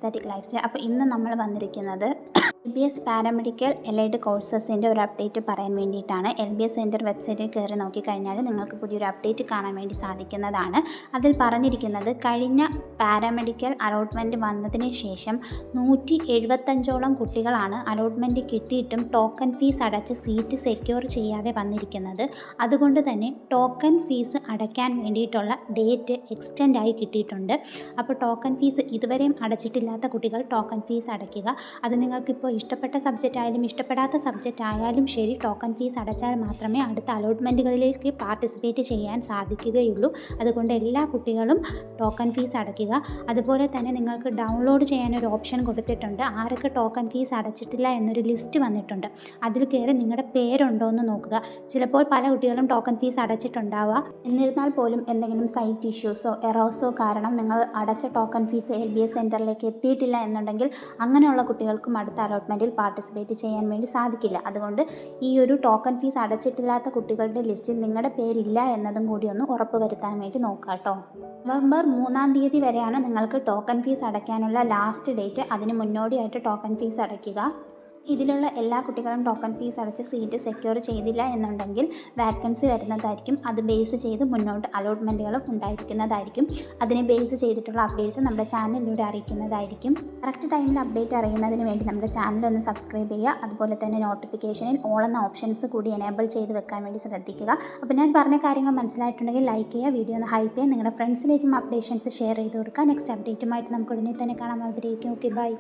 Aesthetic life style. അപ്പോൾ ഇന്ന് നമ്മൾ വന്നിരിക്കുന്നത് LBS പാരാമെഡിക്കൽ എലൈഡ് കോഴ്സസിൻ്റെ ഒരു അപ്ഡേറ്റ് പറയാൻ വേണ്ടിയിട്ടാണ്. LBS സെൻറ്റർ വെബ്സൈറ്റിൽ കയറി നോക്കിക്കഴിഞ്ഞാൽ നിങ്ങൾക്ക് പുതിയൊരു അപ്ഡേറ്റ് കാണാൻ വേണ്ടി സാധിക്കുന്നതാണ്. അതിൽ പറഞ്ഞിരിക്കുന്നത് കഴിഞ്ഞ പാരാമെഡിക്കൽ അലോട്ട്മെൻറ്റ് വന്നതിന് ശേഷം 175ഓളം കുട്ടികളാണ് അലോട്ട്മെൻറ്റ് കിട്ടിയിട്ടും ടോക്കൺ ഫീസ് അടച്ച് സീറ്റ് സെക്യൂർ ചെയ്യാതെ വന്നിരിക്കുന്നത്. അതുകൊണ്ട് തന്നെ ടോക്കൺ ഫീസ് അടയ്ക്കാൻ വേണ്ടിയിട്ടുള്ള ഡേറ്റ് എക്സ്റ്റെൻഡ് ആയി കിട്ടിയിട്ടുണ്ട്. അപ്പോൾ ടോക്കൺ ഫീസ് ഇതുവരെയും അടച്ചിട്ടില്ലാത്ത കുട്ടികൾ ടോക്കൺ ഫീസ് അടയ്ക്കുക. അത് നിങ്ങൾക്കിപ്പോൾ ഇഷ്ടപ്പെട്ട സബ്ജക്റ്റ് ആയാലും ഇഷ്ടപ്പെടാത്ത സബ്ജക്റ്റ് ആയാലും ശരി, ടോക്കൺ ഫീസ് അടച്ചാൽ മാത്രമേ അടുത്ത അലോട്ട്മെൻറ്റുകളിലേക്ക് പാർട്ടിസിപ്പേറ്റ് ചെയ്യാൻ സാധിക്കുകയുള്ളൂ. അതുകൊണ്ട് എല്ലാ കുട്ടികളും ടോക്കൺ ഫീസ് അടയ്ക്കുക. അതുപോലെ തന്നെ നിങ്ങൾക്ക് ഡൗൺലോഡ് ചെയ്യാനൊരു ഓപ്ഷൻ കൊടുത്തിട്ടുണ്ട്. ആരൊക്കെ ടോക്കൺ ഫീസ് അടച്ചിട്ടില്ല എന്നൊരു ലിസ്റ്റ് വന്നിട്ടുണ്ട്. അതിൽ കയറി നിങ്ങളുടെ പേരുണ്ടോ എന്ന് നോക്കുക. ചിലപ്പോൾ പല കുട്ടികളും ടോക്കൺ ഫീസ് അടച്ചിട്ടുണ്ടാവുക. എന്നിരുന്നാൽ പോലും എന്തെങ്കിലും സൈറ്റ് ഇഷ്യൂസോ എറേഴ്സോ കാരണം നിങ്ങൾ അടച്ച ടോക്കൺ ഫീസ് LBS സെൻറ്ററിലേക്ക് എത്തിയിട്ടില്ല എന്നുണ്ടെങ്കിൽ അങ്ങനെയുള്ള കുട്ടികൾക്കും അടുത്ത അലോട്ട്മെൻറ്റിൽ പാർട്ടിസിപ്പേറ്റ് ചെയ്യാൻ വേണ്ടി സാധിക്കില്ല. അതുകൊണ്ട് ഈ ഒരു ടോക്കൺ ഫീസ് അടച്ചിട്ടില്ലാത്ത കുട്ടികളുടെ ലിസ്റ്റിൽ നിങ്ങളുടെ പേരില്ല എന്നതും കൂടി ഒന്ന് ഉറപ്പ് വരുത്താൻ വേണ്ടി നോക്കുക കേട്ടോ. നവംബർ 3-ാം തീയതി വരെയാണ് നിങ്ങൾക്ക് ടോക്കൺ ഫീസ് അടയ്ക്കാനുള്ള ലാസ്റ്റ് ഡേറ്റ്. അതിന് മുന്നോടിയായിട്ട് ടോക്കൺ ഫീസ് അടയ്ക്കുക. ഇതിലുള്ള എല്ലാ കുട്ടികളും ടോക്കൺ ഫീസ് അടച്ച് സീറ്റ് സെക്യൂർ ചെയ്തില്ല എന്നുണ്ടെങ്കിൽ വാക്കൻസി വരുന്നതായിരിക്കും. അത് ബേസ് ചെയ്ത് മുന്നോട്ട് അലോട്ട്മെൻറ്റുകളും ഉണ്ടായിരിക്കുന്നതായിരിക്കും. അതിനെ ബേസ് ചെയ്തിട്ടുള്ള അപ്ഡേറ്റ്സ് നമ്മുടെ ചാനലിലൂടെ അറിയിക്കുന്നതായിരിക്കും. കറക്റ്റ് ടൈമിൽ അപ്ഡേറ്റ് അറിയുന്നതിന് വേണ്ടി നമ്മുടെ ചാനൽ ഒന്ന് സബ്സ്ക്രൈബ് ചെയ്യുക. അതുപോലെ തന്നെ നോട്ടിഫിക്കേഷനിൽ ഓൾ എന്ന ഓപ്ഷൻസ് കൂടി എനേബിൾ ചെയ്ത് വെക്കാൻ വേണ്ടി ശ്രദ്ധിക്കുക. അപ്പോൾ ഞാൻ പറഞ്ഞ കാര്യങ്ങൾ മനസ്സിലായിട്ടുണ്ടെങ്കിൽ ലൈക്ക് ചെയ്യുക, വീഡിയോ ഒന്ന് ഹൈപ്പ് ചെയ്യുക, നിങ്ങളുടെ ഫ്രണ്ട്സിലേക്കും അപ്ഡേഷൻസ് ഷെയർ ചെയ്ത് കൊടുക്കുക. നെക്സ്റ്റ് അപ്ഡേറ്റുമായിട്ട് നമുക്ക് ഉടനെ തന്നെ കാണാൻ ആഗ്രഹിക്കും. Okay, by.